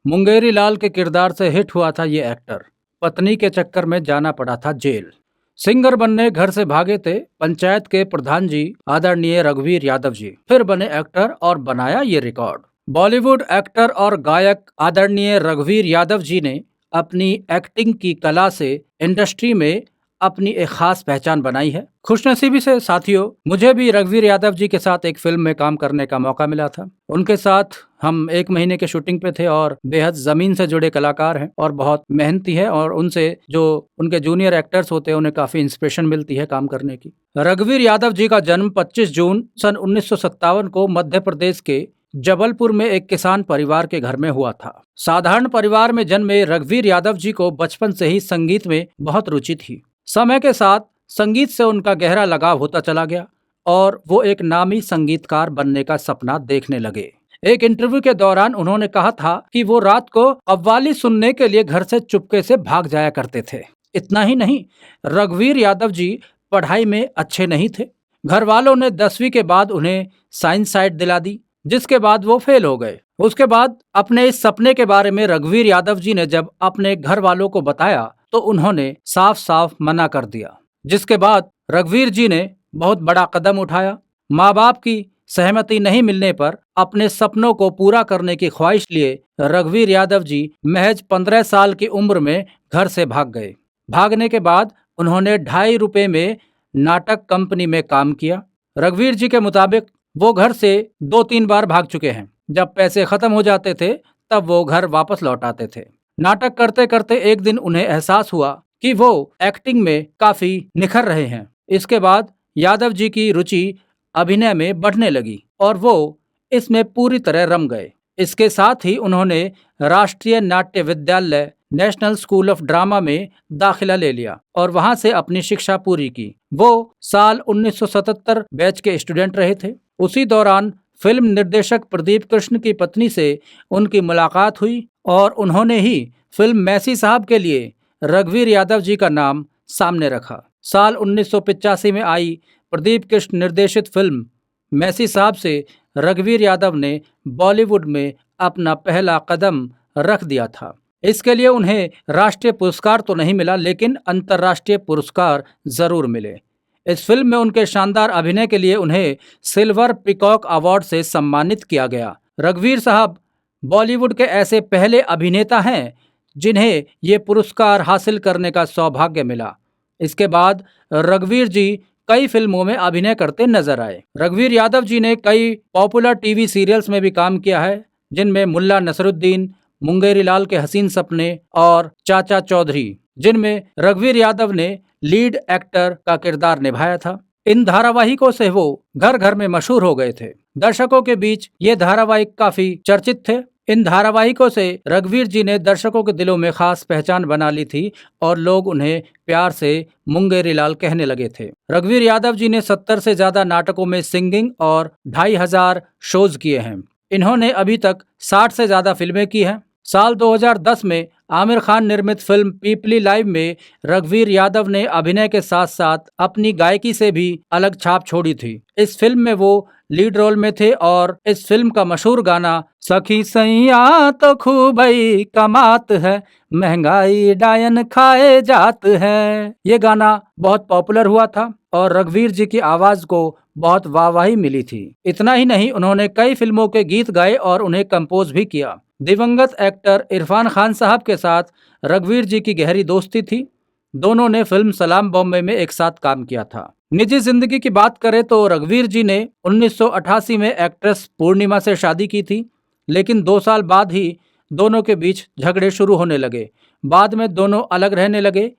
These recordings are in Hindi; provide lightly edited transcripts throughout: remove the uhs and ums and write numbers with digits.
मुंगेरी लाल के किरदार से हिट हुआ था ये एक्टर। पत्नी के चक्कर में जाना पड़ा था जेल। सिंगर बनने घर से भागे थे पंचायत के प्रधान जी आदरणीय रघुवीर यादव जी, फिर बने एक्टर और बनाया ये रिकॉर्ड। बॉलीवुड एक्टर और गायक आदरणीय रघुवीर यादव जी ने अपनी एक्टिंग की कला से इंडस्ट्री में अपनी एक खास पहचान बनाई है। खुशनसीबी से साथियों, मुझे भी रघुवीर यादव जी के साथ एक फिल्म में काम करने का मौका मिला था। उनके साथ हम 1 महीने के शूटिंग पे थे और बेहद जमीन से जुड़े कलाकार हैं और बहुत मेहनती है, और उनसे जो उनके जूनियर एक्टर्स होते हैं उन्हें काफी इंस्पिरेशन मिलती है काम करने की। रघुवीर यादव जी का जन्म 25 जून सन 1957 को मध्य प्रदेश के जबलपुर में एक किसान परिवार के घर में हुआ था। साधारण परिवार में जन्मे रघुवीर यादव जी को बचपन से ही संगीत में बहुत रुचि थी। समय के साथ संगीत से उनका गहरा लगाव होता चला गया और वो एक नामी संगीतकार बनने का सपना देखने लगे। एक इंटरव्यू के दौरान उन्होंने कहा था कि वो रात को कव्वाली सुनने के लिए घर से चुपके से भाग जाया करते थे। इतना ही नहीं, रघुवीर यादव जी पढ़ाई में अच्छे नहीं थे। घर वालों ने 10वीं के बाद उन्हें साइंस साइट दिला दी, जिसके बाद वो फेल हो गए। उसके बाद अपने इस सपने के बारे में रघुवीर यादव जी ने जब अपने घर वालों को बताया तो उन्होंने साफ साफ मना कर दिया, जिसके बाद रघुवीर जी ने बहुत बड़ा कदम उठाया। माँ बाप की सहमति नहीं मिलने पर अपने सपनों को पूरा करने की ख्वाहिश लिए रघुवीर यादव जी महज 15 साल की उम्र में घर से भाग गए। भागने के बाद उन्होंने 2.5 रुपए में नाटक कंपनी में काम किया। रघुवीर जी के मुताबिक वो घर से 2-3 बार भाग चुके हैं। जब पैसे खत्म हो जाते थे तब वो घर वापस लौट आते थे। नाटक करते करते एक दिन उन्हें एहसास हुआ कि वो एक्टिंग में काफी निखर रहे हैं। इसके बाद यादव जी की रुचि अभिनय में बढ़ने लगी और वो इसमें पूरी तरह रम गए। इसके साथ ही उन्होंने राष्ट्रीय नाट्य विद्यालय नेशनल स्कूल ऑफ ड्रामा में दाखिला ले लिया और वहां से अपनी शिक्षा पूरी की। वो साल 1977 बैच के स्टूडेंट रहे थे। उसी दौरान फिल्म निर्देशक प्रदीप कृष्ण की पत्नी से उनकी मुलाकात हुई और उन्होंने ही फिल्म मैसी साहब के लिए रघुवीर यादव जी का नाम सामने रखा। साल 1985 में आई प्रदीप कृष्ण निर्देशित फिल्म मैसी साहब से रघुवीर यादव ने बॉलीवुड में अपना पहला कदम रख दिया था। इसके लिए उन्हें राष्ट्रीय पुरस्कार तो नहीं मिला, लेकिन अंतर्राष्ट्रीय पुरस्कार जरूर मिले। इस फिल्म में उनके शानदार अभिनय के लिए उन्हें सिल्वर पीकॉक अवार्ड से सम्मानित किया गया। रघुवीर साहब बॉलीवुड के ऐसे पहले अभिनेता हैं जिन्हें ये पुरस्कार हासिल करने का सौभाग्य मिला। इसके बाद रघुवीर जी कई फिल्मों में अभिनय करते नजर आए। रघुवीर यादव जी ने कई पॉपुलर टीवी सीरियल्स में भी काम किया है, जिनमें मुल्ला नसरुद्दीन, मुंगेरी लाल के हसीन सपने और चाचा चौधरी, जिनमें रघुवीर यादव ने लीड एक्टर का किरदार निभाया था। इन धारावाहिकों से वो घर घर में मशहूर हो गए थे। दर्शकों के बीच ये धारावाहिक काफी चर्चित थे। इन धारावाहिकों से रघुवीर जी ने दर्शकों के दिलों में खास पहचान बना ली थी और लोग उन्हें प्यार से मुंगेरी लाल कहने लगे थे। रघुवीर यादव जी ने 70 से ज्यादा नाटकों में सिंगिंग और 2500 शोज किए हैं। इन्होंने अभी तक 60 से ज्यादा फिल्में की हैं। साल 2010 में आमिर खान निर्मित फिल्म पीपली लाइव में रघुवीर यादव ने अभिनय के साथ साथ अपनी गायकी से भी अलग छाप छोड़ी थी। इस फिल्म में वो लीड रोल में थे और इस फिल्म का मशहूर गाना सखी सैया तो खूब ही कमात है, महंगाई डायन खाए जात है, ये गाना बहुत पॉपुलर हुआ था और रघुवीर जी की आवाज को बहुत वाहवाही मिली थी। इतना ही नहीं, उन्होंने कई फिल्मों के गीत गाए और उन्हें कंपोज भी किया। दिवंगत एक्टर इरफान खान साहब के साथ रघुवीर जी की गहरी दोस्ती थी। दोनों ने फिल्म सलाम बॉम्बे में एक साथ काम किया था। निजी जिंदगी की बात करें तो रघुवीर जी ने 1988 में एक्ट्रेस पूर्णिमा से शादी की थी, लेकिन 2 साल बाद ही दोनों के बीच झगड़े शुरू होने लगे। बाद में दोनों अलग रहने लगे।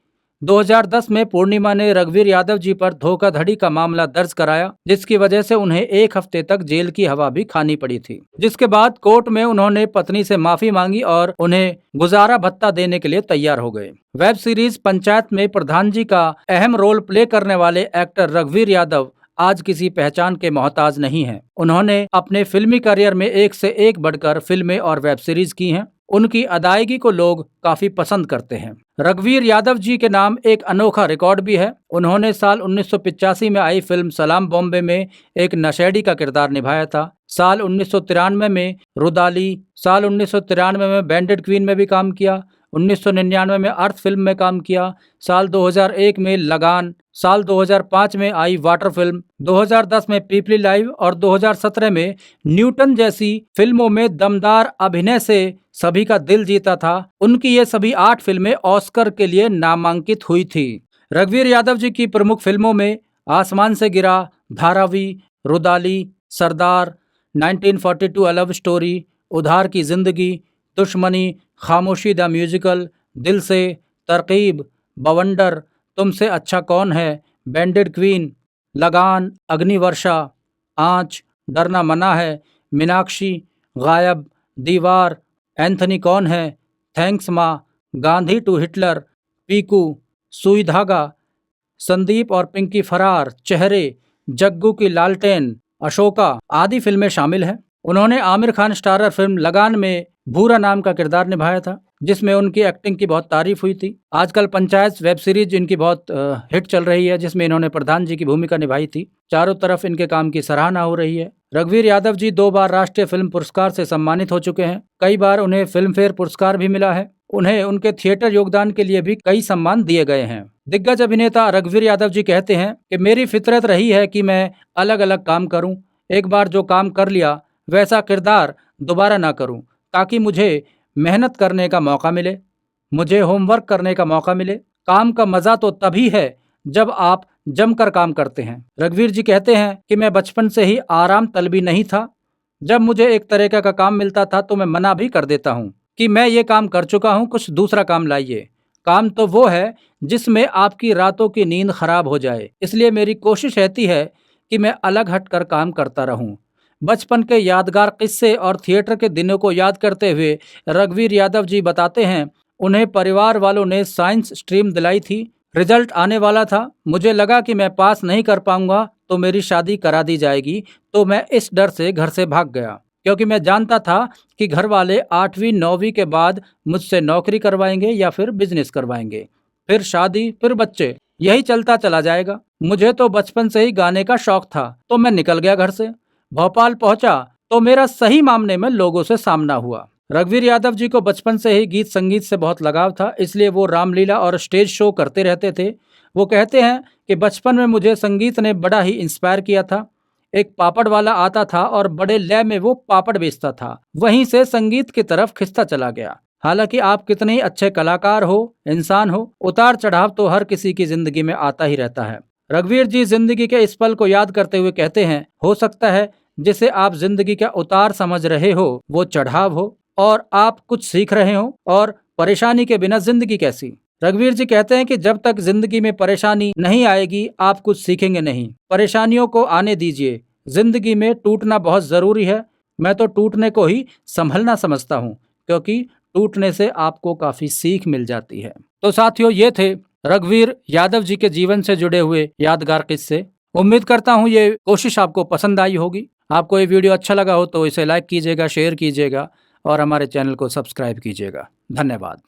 2010 में पूर्णिमा ने रघुवीर यादव जी पर धोखाधड़ी का मामला दर्ज कराया, जिसकी वजह से उन्हें 1 हफ्ते तक जेल की हवा भी खानी पड़ी थी। जिसके बाद कोर्ट में उन्होंने पत्नी से माफी मांगी और उन्हें गुजारा भत्ता देने के लिए तैयार हो गए। वेब सीरीज पंचायत में प्रधान जी का अहम रोल प्ले करने वाले एक्टर रघुवीर यादव आज किसी पहचान के मोहताज नहीं हैं। उन्होंने अपने फिल्मी करियर में एक से एक बढ़कर फिल्में और वेब सीरीज की हैं। उनकी अदायगी को लोग काफी पसंद करते हैं। रघुवीर यादव जी के नाम एक अनोखा रिकॉर्ड भी है। उन्होंने साल 1985 में आई फिल्म सलाम बॉम्बे में एक नशेड़ी का किरदार निभाया था। साल 1993 में रुदाली, साल 1993 में बैंडेड क्वीन में भी काम किया, 1999 में अर्थ फिल्म में काम किया, साल 2001 में लगान, साल 2005 में आई वाटर फिल्म, 2010 में पीपली लाइव और 2017 में न्यूटन जैसी फिल्मों में दमदार अभिनय से सभी का दिल जीता था। उनकी ये सभी 8 फिल्में ऑस्कर के लिए नामांकित हुई थी। रघुवीर यादव जी की प्रमुख फिल्मों में आसमान से गिरा, धारावी, रुदाली, सरदार, 1942 अ लव स्टोरी, उधार की जिंदगी, दुश्मनी, खामोशी द म्यूजिकल, दिल से, तरकीब, बवंडर, तुमसे अच्छा कौन है, बैंडेड क्वीन, लगान, अग्निवर्षा, आँच, डरना मना है, मीनाक्षी, गायब, दीवार, एंथनी कौन है, थैंक्स माँ, गांधी टू हिटलर, पीकू, सुई धागा, संदीप और पिंकी फरार, चेहरे, जग्गू की लालटेन, अशोका आदि फिल्में शामिल हैं। उन्होंने आमिर खान स्टारर फिल्म लगान में भूरा नाम का किरदार निभाया था, जिसमें उनकी एक्टिंग की बहुत तारीफ हुई थी। आजकल पंचायत वेब सीरीज इनकी बहुत हिट चल रही है, जिसमें इन्होंने प्रधान जी की भूमिका निभाई थी। चारों तरफ इनके काम की सराहना हो रही है। रघुवीर यादव जी 2 बार राष्ट्रीय फिल्म पुरस्कार से सम्मानित हो चुके हैं। कई बार उन्हें फिल्म फेयर पुरस्कार भी मिला है। उन्हें उनके थिएटर योगदान के लिए भी कई सम्मान दिए गए हैं। दिग्गज अभिनेता रघुवीर यादव जी कहते हैं कि मेरी फितरत रही है कि मैं अलग अलग काम करूं। एक बार जो काम कर लिया वैसा किरदार दोबारा ना करूं, ताकि मुझे मेहनत करने का मौका मिले, मुझे होमवर्क करने का मौका मिले। काम का मज़ा तो तभी है जब आप जमकर काम करते हैं। रघुवीर जी कहते हैं कि मैं बचपन से ही आराम तलबी नहीं था। जब मुझे एक तरीके का काम मिलता था तो मैं मना भी कर देता हूँ कि मैं ये काम कर चुका हूँ, कुछ दूसरा काम लाइए। काम तो वो है जिसमें आपकी रातों की नींद खराब हो जाए। इसलिए मेरी कोशिश रहती है कि मैं अलग हटकर काम करता रहूं। बचपन के यादगार किस्से और थिएटर के दिनों को याद करते हुए रघुवीर यादव जी बताते हैं, उन्हें परिवार वालों ने साइंस स्ट्रीम दिलाई थी। रिजल्ट आने वाला था, मुझे लगा कि मैं पास नहीं कर पाऊंगा तो मेरी शादी करा दी जाएगी, तो मैं इस डर से घर से भाग गया, क्योंकि मैं जानता था कि घर वाले 8वीं 9वीं के बाद मुझसे नौकरी करवाएंगे या फिर बिजनेस करवाएंगे, फिर शादी, फिर बच्चे, यही चलता चला जाएगा। मुझे तो बचपन से ही गाने का शौक था, तो मैं निकल गया घर से। भोपाल पहुंचा तो मेरा सही मामले में लोगों से सामना हुआ। रघुवीर यादव जी को बचपन से ही गीत संगीत से बहुत लगाव था, इसलिए वो रामलीला और स्टेज शो करते रहते थे। वो कहते हैं कि बचपन में मुझे संगीत ने बड़ा ही इंस्पायर किया था। एक पापड़ वाला आता था और बड़े लय में वो पापड़ बेचता था, वहीं से संगीत की तरफ खिंचता चला गया। हालांकि आप कितने ही अच्छे कलाकार हो, इंसान हो, उतार चढ़ाव तो हर किसी की जिंदगी में आता ही रहता है। रघुवीर जी जिंदगी के इस पल को याद करते हुए कहते हैं, हो सकता है जिसे आप जिंदगी का उतार समझ रहे हो वो चढ़ाव हो और आप कुछ सीख रहे हो, और परेशानी के बिना जिंदगी कैसी। रघुवीर जी कहते हैं कि जब तक जिंदगी में परेशानी नहीं आएगी आप कुछ सीखेंगे नहीं। परेशानियों को आने दीजिए, जिंदगी में टूटना बहुत जरूरी है। मैं तो टूटने को ही संभलना समझता हूँ, क्योंकि टूटने से आपको काफी सीख मिल जाती है। तो साथियों, ये थे रघुवीर यादव जी के जीवन से जुड़े हुए यादगार किस्से। उम्मीद करता हूँ ये कोशिश आपको पसंद आई होगी। आपको ये वीडियो अच्छा लगा हो तो इसे लाइक कीजिएगा, शेयर कीजिएगा और हमारे चैनल को सब्सक्राइब कीजिएगा। धन्यवाद।